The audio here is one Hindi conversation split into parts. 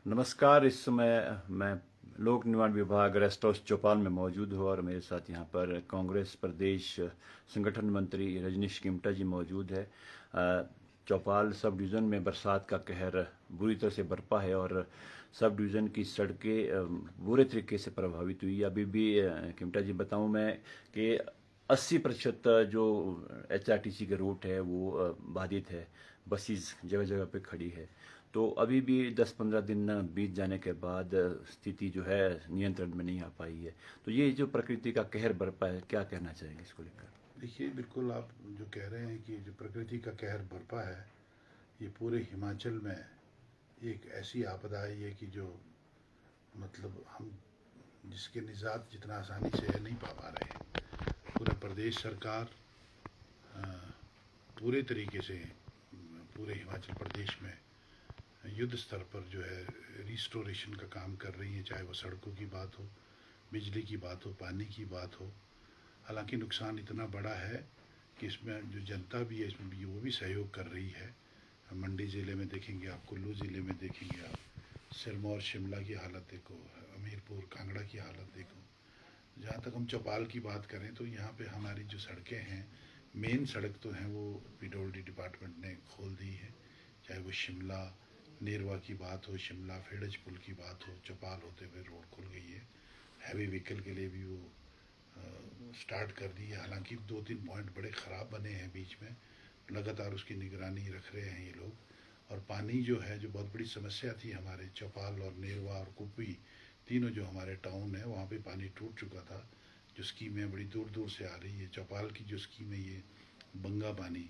नमस्कार। इस समय मैं लोक निर्माण विभाग रेस्ट हाउस चौपाल में मौजूद हूँ और मेरे साथ यहाँ पर कांग्रेस प्रदेश संगठन मंत्री रजनीश किमटा जी मौजूद है। चौपाल सब डिवीज़न में बरसात का कहर बुरी तरह से बरपा है और सब डिवीज़न की सड़कें बुरे तरीके से प्रभावित हुई। अभी भी किमटा जी बताऊँ मैं कि 80% जो HRTC के रूट है वो बाधित है। बसेस जगह जगह पे खड़ी है। तो अभी भी 10-15 दिन बीत जाने के बाद स्थिति जो है नियंत्रण में नहीं आ पाई है। तो ये जो प्रकृति का कहर बरपा है, क्या कहना चाहेंगे इसको लेकर? देखिए, बिल्कुल आप जो कह रहे हैं कि जो प्रकृति का कहर बरपा है, ये पूरे हिमाचल में एक ऐसी आपदा आई है कि जो मतलब हम जिसके निजात जितना आसानी से नहीं पा पा रहे हैं। पूरा प्रदेश सरकार अ, पूरे तरीके से पूरे हिमाचल प्रदेश में युद्ध स्तर पर जो है रिस्टोरेशन का काम कर रही है, चाहे वो सड़कों की बात हो, बिजली की बात हो, पानी की बात हो। हालांकि नुकसान इतना बड़ा है कि इसमें जो जनता भी है इसमें भी वो भी सहयोग कर रही है। मंडी ज़िले में देखेंगे आप, कुल्लू ज़िले में देखेंगे आप, सिरमौर शिमला की हालत देखो, हमीरपुर कांगड़ा की हालत देखो। जहाँ तक हम चौपाल की बात करें तो यहाँ पे हमारी जो सड़कें हैं, मेन सड़क तो हैं वो पीडब्ल्यूडी डिपार्टमेंट ने खोल दी है। चाहे वो शिमला नेरवा की बात हो, शिमला फेड़ज पुल की बात हो, चौपाल होते हुए रोड खुल गई है। हैवी व्हीकल के लिए भी वो स्टार्ट कर दी है। हालांकि 2-3 पॉइंट बड़े ख़राब बने हैं बीच में, लगातार उसकी निगरानी रख रहे हैं ये लोग। और पानी जो है, जो बहुत बड़ी समस्या थी हमारे चौपाल और नेरवा और कुपवी, तीनों जो हमारे टाउन है वहाँ पे पानी टूट चुका था। जो स्कीमें बड़ी दूर दूर से आ रही है, चौपाल की जो स्कीम है ये बंगा पानी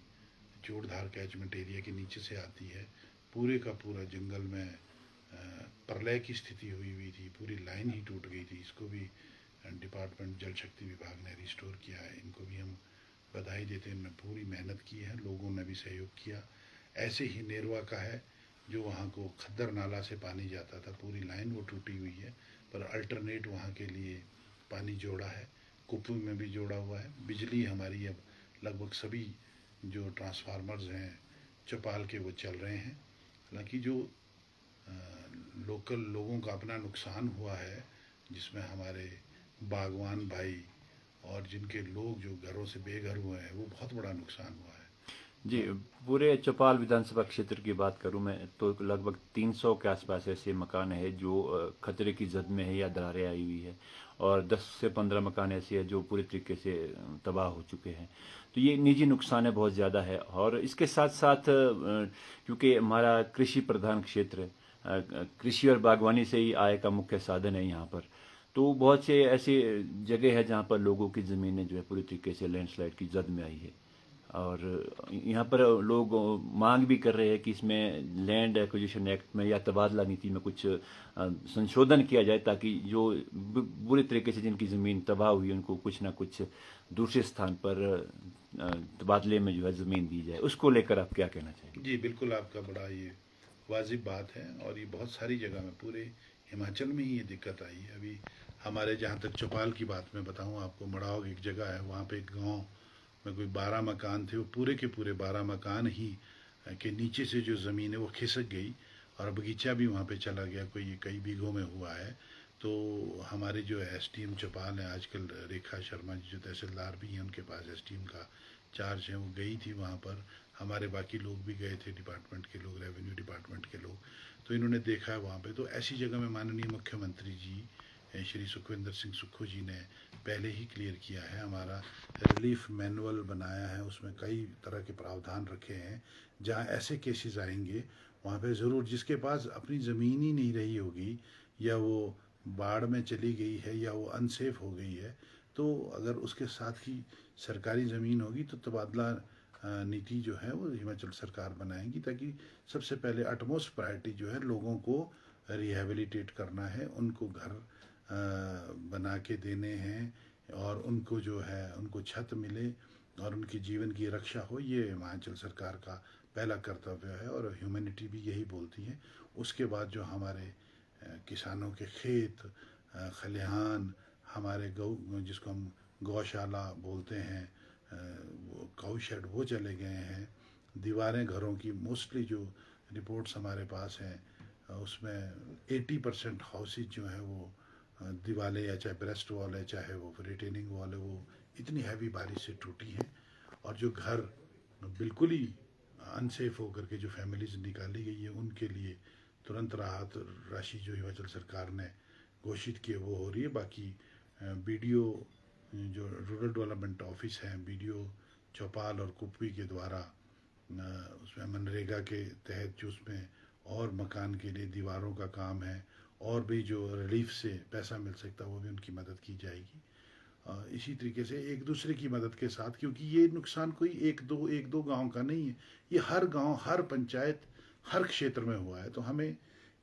जोड़धार कैचमेंट एरिया के नीचे से आती है। पूरे का पूरा जंगल में प्रलय की स्थिति हुई हुई थी, पूरी लाइन ही टूट गई थी। इसको भी डिपार्टमेंट जल शक्ति विभाग ने रिस्टोर किया है। इनको भी हम बधाई देते हैं, इन्होंने पूरी मेहनत की है, लोगों ने भी सहयोग किया। ऐसे ही नेरवा का है, जो वहाँ को खद्दर नाला से पानी जाता था, पूरी लाइन वो टूटी हुई है, पर अल्टरनेट वहाँ के लिए पानी जोड़ा है। कुपू में भी जोड़ा हुआ है। बिजली हमारी अब लगभग सभी जो ट्रांसफार्मर्स हैं चौपाल के वो चल रहे हैं। हालांकि जो लोकल लोगों का अपना नुकसान हुआ है, जिसमें हमारे बागवान भाई और जिनके लोग जो घरों से बेघर हुए हैं, वो बहुत बड़ा नुकसान हुआ है। जी, तो पूरे चौपाल विधानसभा क्षेत्र की बात करूं मैं तो लगभग 300 के आसपास ऐसे मकान है जो खतरे की जद में है या दरारें आई हुई है और 10 से 15 मकान ऐसे हैं जो पूरी तरीके से तबाह हो चुके हैं। तो ये निजी नुकसान है, बहुत ज़्यादा है। और इसके साथ साथ क्योंकि हमारा कृषि प्रधान क्षेत्र है, कृषि और बागवानी से ही आय का मुख्य साधन है यहाँ पर। तो बहुत से ऐसी जगह है जहाँ पर लोगों की ज़मीनें जो है पूरी तरीके से लैंडस्लाइड की जद में आई है। और यहाँ पर लोग मांग भी कर रहे हैं कि इसमें लैंड एक्विजिशन एक्ट में या तबादला नीति में कुछ संशोधन किया जाए, ताकि जो बुरी तरीके से जिनकी ज़मीन तबाह हुई उनको कुछ ना कुछ दूसरे स्थान पर तबादले में जो है ज़मीन दी जाए। उसको लेकर आप क्या कहना चाहेंगे? जी, बिल्कुल आपका बड़ा ये वाजिब बात है, और ये बहुत सारी जगह में पूरे हिमाचल में ही ये दिक्कत आई है। अभी हमारे जहाँ तक चौपाल की बात मैं बताऊँ आपको, मड़ाव एक जगह है, वहाँ पे एक गांव में कोई 12 मकान थे। वो पूरे के पूरे 12 मकान ही के नीचे से जो ज़मीन है वो खिसक गई, और बगीचा भी वहाँ पे चला गया, कोई कई बीघों में हुआ है। तो हमारे जो एसडीएम चौपाल हैं आजकल, रेखा शर्मा जी जो तहसीलदार भी हैं, उनके पास एसडीएम का चार्ज है, वो गई थी वहाँ पर। हमारे बाकी लोग भी गए थे, डिपार्टमेंट के लोग, रेवेन्यू डिपार्टमेंट के लोग। तो इन्होंने देखा है वहाँ पे। तो ऐसी जगह में माननीय मुख्यमंत्री जी श्री सुखविंदर सिंह सुक्खू जी ने पहले ही क्लियर किया है। हमारा रिलीफ मैनुअल बनाया है, उसमें कई तरह के प्रावधान रखे हैं। जहाँ ऐसे केसेस आएंगे वहाँ पे ज़रूर, जिसके पास अपनी ज़मीन ही नहीं रही होगी, या वो बाढ़ में चली गई है, या वो अनसेफ हो गई है, तो अगर उसके साथ ही सरकारी ज़मीन होगी तो तबादला नीति जो है वो हिमाचल सरकार बनाएगी, ताकि सबसे पहले अटमोस्ट प्रायोरिटी जो है लोगों को रिहेबिलिटेट करना है, उनको घर बना के देने हैं, और उनको जो है उनको छत मिले और उनके जीवन की रक्षा हो। ये हिमाचल सरकार का पहला कर्तव्य है, और ह्यूमैनिटी भी यही बोलती है। उसके बाद जो हमारे किसानों के खेत, खलिहान, हमारे गौ, जिसको हम गौशाला बोलते हैं, वो काऊ शेड, वो चले गए हैं। दीवारें घरों की मोस्टली जो रिपोर्ट्स हमारे पास हैं, उसमें 80% हाउसेज जो हैं वो दीवारें या चाहे ब्रेस्ट वॉल है चाहे वो रिटेनिंग वॉल है वो इतनी हैवी बारिश से टूटी हैं। और जो घर बिल्कुल ही अनसेफ होकर के जो फैमिलीज निकाली गई है उनके लिए तुरंत राहत राशि जो हिमाचल सरकार ने घोषित की है वो हो रही है। बाकी बीडीओ जो रूरल डेवलपमेंट ऑफिस हैं बीडीओ चौपाल और कुपवी के द्वारा उसमें मनरेगा के तहत जो उसमें और मकान के लिए दीवारों का काम है और भी जो रिलीफ से पैसा मिल सकता है वो भी उनकी मदद की जाएगी। इसी तरीके से एक दूसरे की मदद के साथ, क्योंकि ये नुकसान कोई एक दो गांव का नहीं है, ये हर गांव हर पंचायत हर क्षेत्र में हुआ है। तो हमें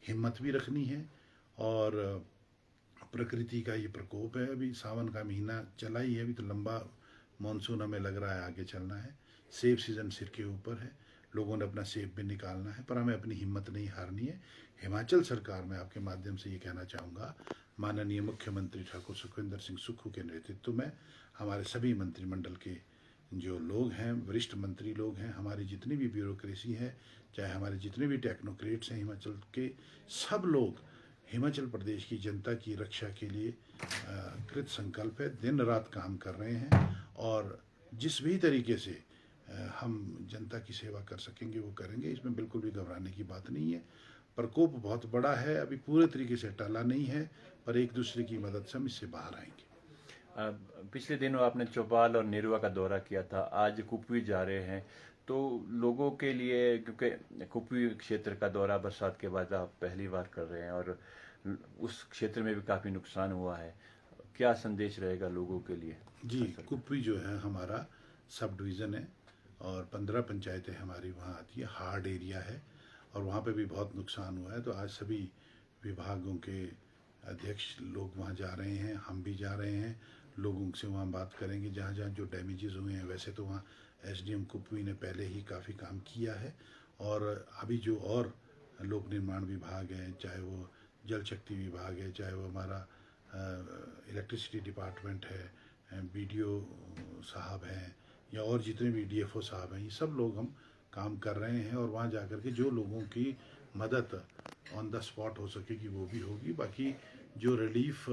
हिम्मत भी रखनी है और प्रकृति का ये प्रकोप है। अभी सावन का महीना चला ही है, अभी तो लंबा मानसून हमें लग रहा है आगे चलना है। सेब सीज़न सिर के ऊपर है, लोगों ने अपना सेब भी निकालना है, पर हमें अपनी हिम्मत नहीं हारनी है। हिमाचल सरकार में आपके माध्यम से ये कहना चाहूँगा, माननीय मुख्यमंत्री ठाकुर सुखविंदर सिंह सुक्खू के नेतृत्व में हमारे सभी मंत्रिमंडल के जो लोग हैं, वरिष्ठ मंत्री लोग हैं, हमारी जितनी भी ब्यूरोक्रेसी है, चाहे हमारे जितने भी टेक्नोक्रेट्स हैं हिमाचल के, सब लोग हिमाचल प्रदेश की जनता की रक्षा के लिए कृत संकल्प है, दिन रात काम कर रहे हैं। और जिस भी तरीके से हम जनता की सेवा कर सकेंगे वो करेंगे, इसमें बिल्कुल भी घबराने की बात नहीं है। प्रकोप बहुत बड़ा है, अभी पूरे तरीके से टला नहीं है, पर एक दूसरे की मदद से हम इससे बाहर आएंगे। पिछले दिनों आपने चौपाल और नेरुआ का दौरा किया था, आज कुपवी जा रहे हैं, तो लोगों के लिए, क्योंकि कुपवी क्षेत्र का दौरा बरसात के बाद आप पहली बार कर रहे हैं और उस क्षेत्र में भी काफ़ी नुकसान हुआ है, क्या संदेश रहेगा लोगों के लिए? जी, कुपवी जो है हमारा सब डिवीज़न है और 15 पंचायतें हमारी वहाँ आती है, हार्ड एरिया है और वहाँ पे भी बहुत नुकसान हुआ है। तो आज सभी विभागों के अध्यक्ष लोग वहाँ जा रहे हैं, हम भी जा रहे हैं, लोगों से वहाँ बात करेंगे जहाँ जहाँ जो डैमेजेस हुए हैं। वैसे तो वहाँ एसडीएम कुपवी ने पहले ही काफ़ी काम किया है और अभी जो और लोक निर्माण विभाग है, चाहे वो जल शक्ति विभाग है, चाहे वो हमारा इलेक्ट्रिसिटी डिपार्टमेंट है, बीडीओ साहब हैं या और जितने भी डीएफओ साहब हैं, ये सब लोग हम काम कर रहे हैं और वहाँ जाकर के जो लोगों की मदद ऑन द स्पॉट हो सकेगी वो भी होगी। बाकी जो रिलीफ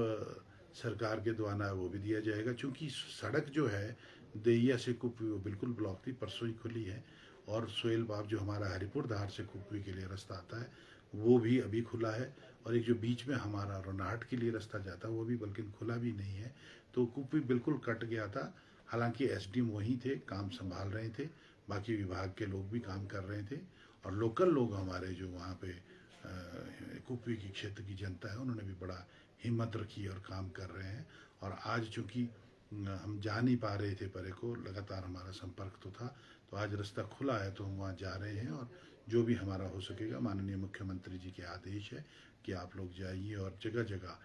सरकार के द्वारा वो भी दिया जाएगा, क्योंकि सड़क जो है देहिया से कुपवी वो बिल्कुल ब्लॉक थी, परसों ही खुली है। और सोहेल बाब जो हमारा हरिपुर धार से कुपवी के लिए रास्ता आता है वो भी अभी खुला है और एक जो बीच में हमारा रोनाहट के लिए रास्ता जाता है वो भी बल्कि खुला भी नहीं है। तो कुपवी बिल्कुल कट गया था, हालांकि एसडीएम वहीं थे, काम संभाल रहे थे, बाकी विभाग के लोग भी काम कर रहे थे और लोकल लोग हमारे जो वहाँ पे कुपवी की क्षेत्र की जनता है उन्होंने भी बड़ा हिम्मत रखी और काम कर रहे हैं। और आज चूँकि हम जा नहीं पा रहे थे परे को, लगातार हमारा संपर्क तो था, तो आज रास्ता खुला है तो हम वहाँ जा रहे हैं और जो भी हमारा हो सकेगा, माननीय मुख्यमंत्री जी के आदेश है कि आप लोग जाइए और जगह जगह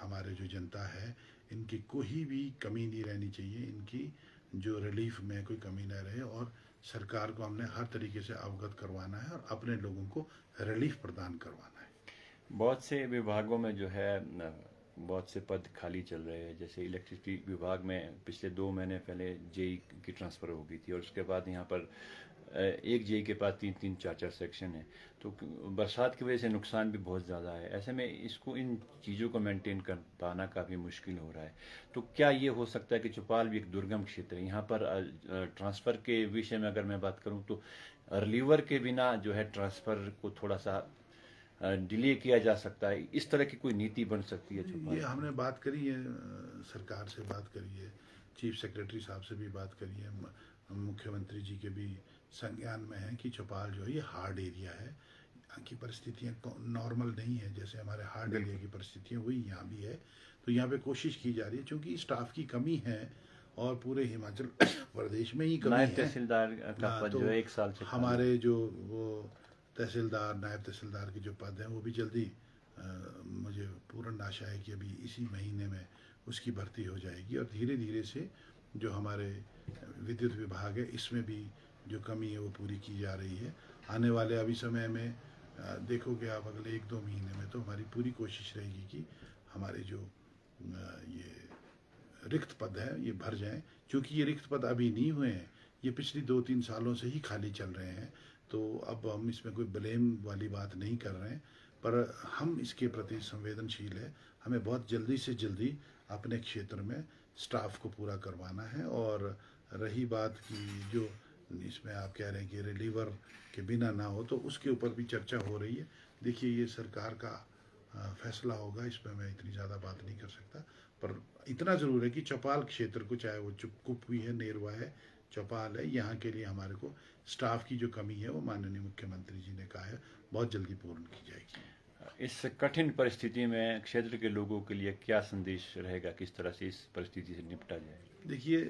हमारे जो जनता है इनकी कोई भी कमी नहीं रहनी चाहिए, इनकी जो रिलीफ में कोई कमी न रहे। और सरकार को हमने हर तरीके से अवगत करवाना है और अपने लोगों को रिलीफ प्रदान करवाना है। बहुत से विभागों में जो है बहुत से पद खाली चल रहे हैं, जैसे इलेक्ट्रिसिटी विभाग में पिछले 2 महीने पहले जेई की ट्रांसफ़र हो गई थी और उसके बाद यहाँ पर एक जेई के पास 3-3, 4-4 सेक्शन है, तो बरसात की वजह से नुकसान भी बहुत ज़्यादा है। ऐसे में इसको, इन चीज़ों को मेंटेन कर पाना काफ़ी मुश्किल हो रहा है। तो क्या ये हो सकता है कि चौपाल भी एक दुर्गम क्षेत्र है, यहाँ पर ट्रांसफ़र के विषय में अगर मैं बात करूँ तो रिलीवर के बिना जो है ट्रांसफ़र को थोड़ा सा डिले किया जा सकता है, इस तरह की कोई नीति बन सकती है ये हमने बात करी है, सरकार से बात करी है, चीफ सेक्रेटरी साहब से भी बात करी है, मुख्यमंत्री जी के भी संज्ञान में है कि चौपाल जो है ये हार्ड एरिया है, यहाँ की परिस्थितियाँ नॉर्मल नहीं है, जैसे हमारे हार्ड एरिया की परिस्थितियाँ वही यहाँ भी है। तो यहाँ पे कोशिश की जा रही है, क्योंकि स्टाफ की कमी है और पूरे हिमाचल प्रदेश में ही कमी है। नायब तहसीलदार का पद जो है 1 साल से हमारे जो वो तहसीलदार, नायब तहसीलदार के जो पद हैं वो भी जल्दी मुझे पूर्ण आशा है कि अभी इसी महीने में उसकी भर्ती हो जाएगी और धीरे धीरे से जो हमारे विद्युत विभाग है इसमें भी जो कमी है वो पूरी की जा रही है। आने वाले अभी समय में देखोगे आप अगले 1-2 महीने में तो हमारी पूरी कोशिश रहेगी कि हमारे जो ये रिक्त पद है ये भर जाएं, क्योंकि ये रिक्त पद अभी नहीं हुए हैं, ये पिछली 2-3 सालों से ही खाली चल रहे हैं। तो तो अब हम इसमें कोई ब्लेम वाली बात नहीं कर रहे हैं, पर हम इसके प्रति संवेदनशील है। हमें बहुत जल्दी से जल्दी अपने क्षेत्र में स्टाफ को पूरा करवाना है। और रही बात की जो इसमें आप कह रहे हैं कि रिलीवर के बिना ना हो, तो उसके ऊपर भी चर्चा हो रही है। देखिए, ये सरकार का फैसला होगा, इसमें मैं इतनी ज़्यादा बात नहीं कर सकता। पर इतना ज़रूर है कि चौपाल क्षेत्र को, चाहे वो कुपवी है, नेरवा है, चौपाल है, यहाँ के लिए हमारे को स्टाफ की जो कमी है वो माननीय मुख्यमंत्री जी ने कहा है बहुत जल्दी पूर्ण की जाएगी। इस कठिन परिस्थिति में क्षेत्र के लोगों के लिए क्या संदेश रहेगा, किस तरह से इस परिस्थिति से निपटा जाए? देखिए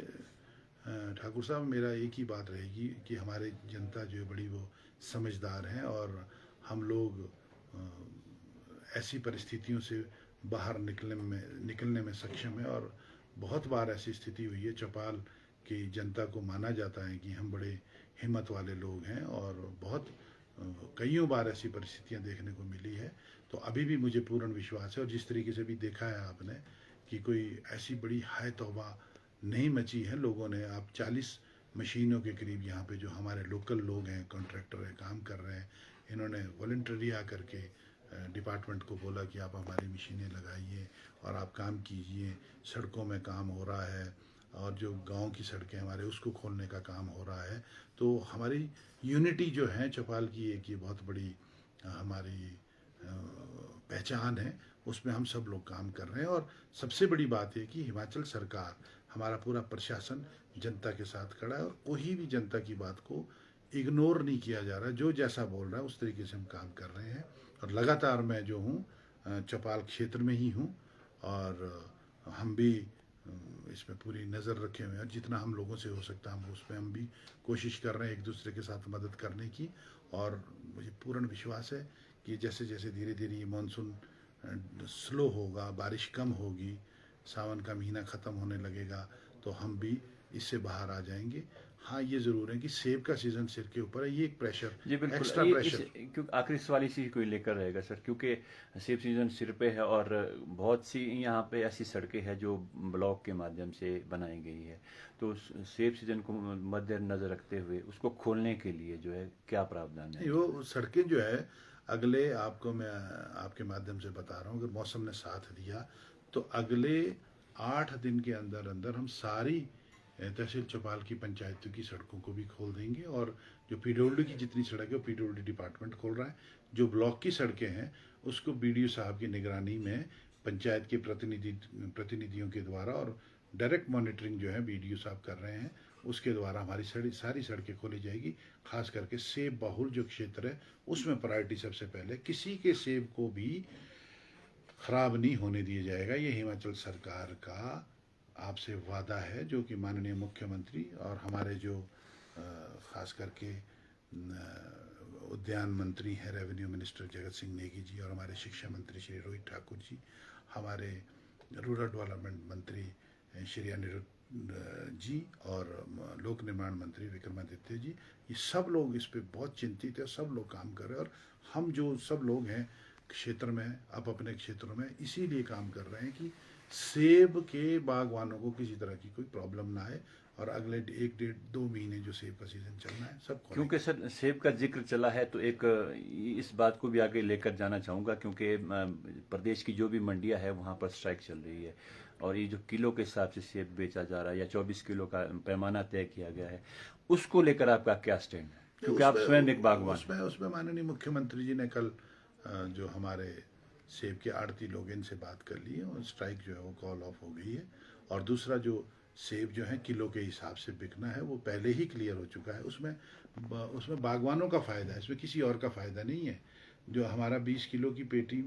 ठाकुर साहब, मेरा एक ही बात रहेगी कि हमारे जनता जो है बड़ी वो समझदार हैं, और हम लोग ऐसी परिस्थितियों से बाहर निकलने में सक्षम है। और बहुत बार ऐसी स्थिति हुई है, चौपाल की जनता को माना जाता है कि हम बड़े हिम्मत वाले लोग हैं, और बहुत कईयों बार ऐसी परिस्थितियां देखने को मिली है। तो अभी भी मुझे पूर्ण विश्वास है, और जिस तरीके से भी देखा है आपने कि कोई ऐसी बड़ी हाय तौबा नहीं मची है लोगों ने। आप 40 मशीनों के करीब यहाँ पे जो हमारे लोकल लोग हैं, कॉन्ट्रैक्टर हैं, काम कर रहे हैं, इन्होंने वॉलंटरी आकर के डिपार्टमेंट को बोला कि आप हमारी मशीनें लगाइए और आप काम कीजिए। सड़कों में काम हो रहा है, और जो गांव की सड़कें हमारे उसको खोलने का काम हो रहा है। तो हमारी यूनिटी जो है चौपाल की, एक ये बहुत बड़ी हमारी पहचान है, उसमें हम सब लोग काम कर रहे हैं। और सबसे बड़ी बात है कि हिमाचल सरकार, हमारा पूरा प्रशासन जनता के साथ खड़ा है, और कोई भी जनता की बात को इग्नोर नहीं किया जा रहा है। जो जैसा बोल रहा है उस तरीके से हम काम कर रहे हैं। और लगातार मैं जो हूँ चौपाल क्षेत्र में ही हूँ, और हम भी इसमें पूरी नज़र रखे हुए हैं। जितना हम लोगों से हो सकता है हम उसमें हम भी कोशिश कर रहे हैं एक दूसरे के साथ मदद करने की। और मुझे पूर्ण विश्वास है कि जैसे जैसे धीरे धीरे ये मानसून स्लो होगा, बारिश कम होगी, सावन का महीना ख़त्म होने लगेगा, तो हम भी इससे बाहर आ जाएंगे। हाँ, ये ज़रूर है कि सेब का सीज़न सिर के ऊपर है, ये एक प्रेशर, जी बिल्कुल। Extra pressure. क्योंकि आखिरी सवाल इसी को लेकर रहेगा सर, क्योंकि सेब सीजन सिर पे है, और बहुत सी यहाँ पे ऐसी सड़कें हैं जो ब्लॉक के माध्यम से बनाई गई है। तो सेब सीजन को मद्देनजर रखते हुए उसको खोलने के लिए जो है क्या प्रावधान है? वो सड़कें जो है, अगले आपको मैं आपके माध्यम से बता रहा हूँ, अगर मौसम ने साथ दिया तो अगले 8 दिन के अंदर अंदर हम सारी तहसील चौपाल की पंचायतों की सड़कों को भी खोल देंगे। और जो पीडब्ल्यू की जितनी सड़क है वो पीडब्ल्यू डिपार्टमेंट खोल रहा है। जो ब्लॉक की सड़कें हैं उसको बीडीओ साहब की निगरानी में पंचायत के प्रतिनिधियों के द्वारा, और डायरेक्ट मॉनिटरिंग जो है बीडीओ साहब कर रहे हैं, उसके द्वारा हमारी सारी सड़कें खोली जाएगी। खास करके सेब बहुल जो क्षेत्र है उसमें प्रायोरिटी सबसे पहले, किसी के सेब को भी खराब नहीं होने दिया जाएगा। ये हिमाचल सरकार का आपसे वादा है, जो कि माननीय मुख्यमंत्री और हमारे जो खास करके उद्यान मंत्री हैं, रेवेन्यू मिनिस्टर जगत सिंह नेगी जी, और हमारे शिक्षा मंत्री श्री रोहित ठाकुर जी, हमारे रूरल डेवलपमेंट मंत्री श्री अनिरुद्ध जी, और लोक निर्माण मंत्री विक्रमादित्य जी, ये सब लोग इस पे बहुत चिंतित है। सब लोग काम कर रहे हैं, और हम जो सब लोग हैं क्षेत्र में, अब अपने क्षेत्रों में इसीलिए काम कर रहे हैं कि सेब के बागवानों को किसी तरह की कोई प्रॉब्लम ना आए। और अगले 1-1.5-2 महीने जो सेब का सीजन चलना है सब क्योंकि सर सेब का जिक्र चला है तो एक इस बात को भी आगे लेकर जाना चाहूँगा, क्योंकि प्रदेश की जो भी मंडियाँ है वहाँ पर स्ट्राइक चल रही है, और ये जो किलो के हिसाब से सेब बेचा जा रहा है या 24 किलो का पैमाना तय किया गया है, उसको लेकर आपका क्या स्टैंड है? क्योंकि आप स्वयं एक बागवान। उसमें माननीय मुख्यमंत्री जी ने कल जो हमारे सेब के आड़ती लोग, इनसे बात कर ली है, और स्ट्राइक जो है वो कॉल ऑफ हो गई है। और दूसरा जो सेब जो है किलो के हिसाब से बिकना है वो पहले ही क्लियर हो चुका है। उसमें बागवानों का फ़ायदा है, इसमें किसी और का फ़ायदा नहीं है। जो हमारा 20 किलो की पेटी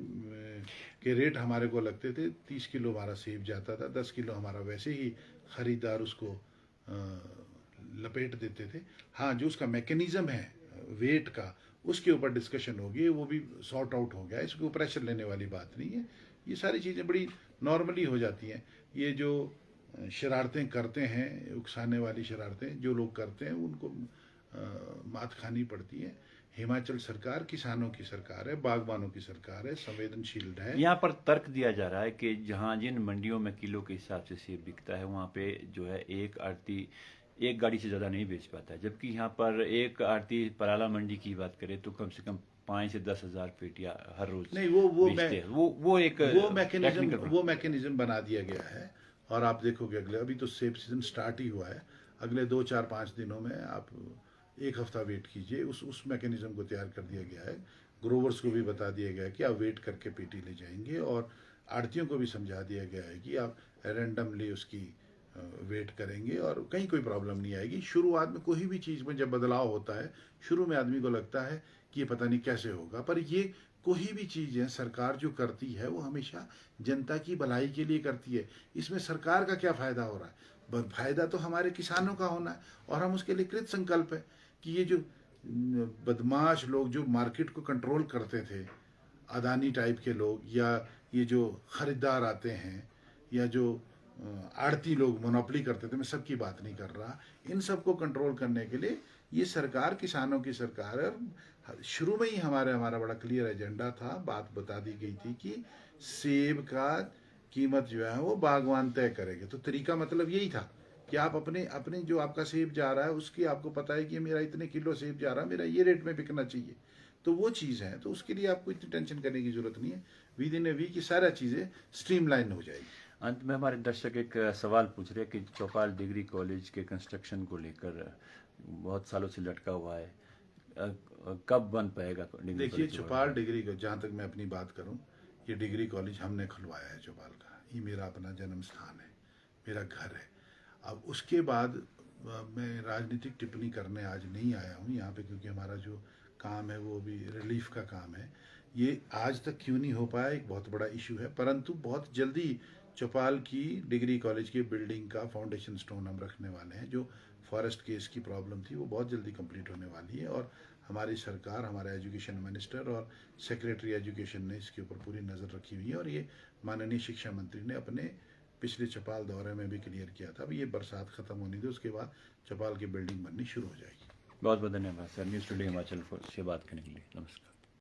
के रेट हमारे को लगते थे, 30 किलो हमारा सेब जाता था, 10 किलो हमारा वैसे ही ख़रीदार उसको लपेट देते थे। हाँ, जो उसका मैकेनिज़्म है वेट का, उसके ऊपर डिस्कशन होगी, वो भी सॉर्ट आउट हो गया, इसको प्रेशर लेने वाली बात नहीं है। ये सारी चीज़ें बड़ी नॉर्मली हो जाती हैं। ये जो शरारतें करते हैं, उकसाने वाली शरारतें जो लोग करते हैं, उनको मात खानी पड़ती है। हिमाचल सरकार किसानों की सरकार है, बागबानों की सरकार है, संवेदनशील है। यहाँ पर तर्क दिया जा रहा है कि जहाँ जिन मंडियों में किलो के हिसाब से सेब बिकता है वहाँ पे जो है एक आड़ती एक गाड़ी से ज़्यादा नहीं बेच पाता है, जबकि यहाँ पर एक आरती पराला मंडी की बात करें तो कम से कम 5 से 10,000 पेटियां हर रोज नहीं, वो बेचते हैं। वो एक टेक्निकल वो मैकेनिज्म बना दिया गया है। और आप देखोगे अगले, अभी तो सेब सीजन स्टार्ट ही हुआ है, अगले 2 4 5 दिनों में आप एक हफ्ता वेट कीजिए, उस मैकेनिज्म को तैयार कर दिया गया है। ग्रोवर्स को भी बता दिया गया है कि आप वेट करके पेटी ले जाएंगे, और आड़तियों को भी समझा दिया गया है कि आप रैंडमली उसकी वेट करेंगे और कहीं कोई प्रॉब्लम नहीं आएगी। शुरुआत में कोई भी चीज़ में जब बदलाव होता है, शुरू में आदमी को लगता है कि ये पता नहीं कैसे होगा, पर ये कोई भी चीज़ है सरकार जो करती है वो हमेशा जनता की भलाई के लिए करती है। इसमें सरकार का क्या फ़ायदा हो रहा है? फायदा तो हमारे किसानों का होना है, और हम उसके लिए कृत संकल्प है कि ये जो बदमाश लोग जो मार्केट को कंट्रोल करते थे, अदानी टाइप के लोग, या ये जो खरीदार आते हैं, या जो आड़ती लोग मोनोपोली करते थे, मैं सबकी बात नहीं कर रहा, इन सबको कंट्रोल करने के लिए ये सरकार किसानों की सरकार है। शुरू में ही हमारा बड़ा क्लियर एजेंडा था, बात बता दी गई थी कि सेब का कीमत जो है वो बागवान तय करेंगे। तो तरीका मतलब यही था कि आप अपने अपने जो आपका सेब जा रहा है उसकी आपको पता है कि मेरा इतने किलो सेब जा रहा है, मेरा ये रेट में बिकना चाहिए, तो वो चीज़ है। तो उसके लिए आपको इतनी टेंशन करने की जरूरत नहीं है। विद इन ए वीक ये सारा चीज़ें स्ट्रीमलाइन हो जाएगी। अंत में हमारे दर्शक एक सवाल पूछ रहे हैं कि चौपाल डिग्री कॉलेज के कंस्ट्रक्शन को लेकर बहुत सालों से लटका हुआ है, कब बन पाएगा डिग्री देखिए, कॉलेज? चौपाल डिग्री का, जहाँ तक मैं अपनी बात करूँ, ये डिग्री कॉलेज हमने खुलवाया है चौपाल का, ये मेरा अपना जन्म स्थान है, मेरा घर है। अब उसके बाद मैं राजनीतिक टिप्पणी करने आज नहीं आया हूँ यहाँ पे, क्योंकि हमारा जो काम है वो भी रिलीफ का काम है। ये आज तक क्यों नहीं हो पाया, एक बहुत बड़ा इशू है, परंतु बहुत जल्दी चौपाल की डिग्री कॉलेज की बिल्डिंग का फाउंडेशन स्टोन हम रखने वाले हैं। जो फॉरेस्ट केस की प्रॉब्लम थी वो बहुत जल्दी कंप्लीट होने वाली है, और हमारी सरकार, हमारा एजुकेशन मिनिस्टर और सेक्रेटरी एजुकेशन ने इसके ऊपर पूरी नज़र रखी हुई है, और ये माननीय शिक्षा मंत्री ने अपने पिछले चौपाल दौरे में भी क्लियर किया था। अब ये बरसात खत्म होने दे, उसके बाद चौपाल की बिल्डिंग बननी शुरू हो जाएगी। बहुत बहुत धन्यवाद सर, न्यूज़ टुडे हिमाचल से बात करने के लिए। नमस्कार।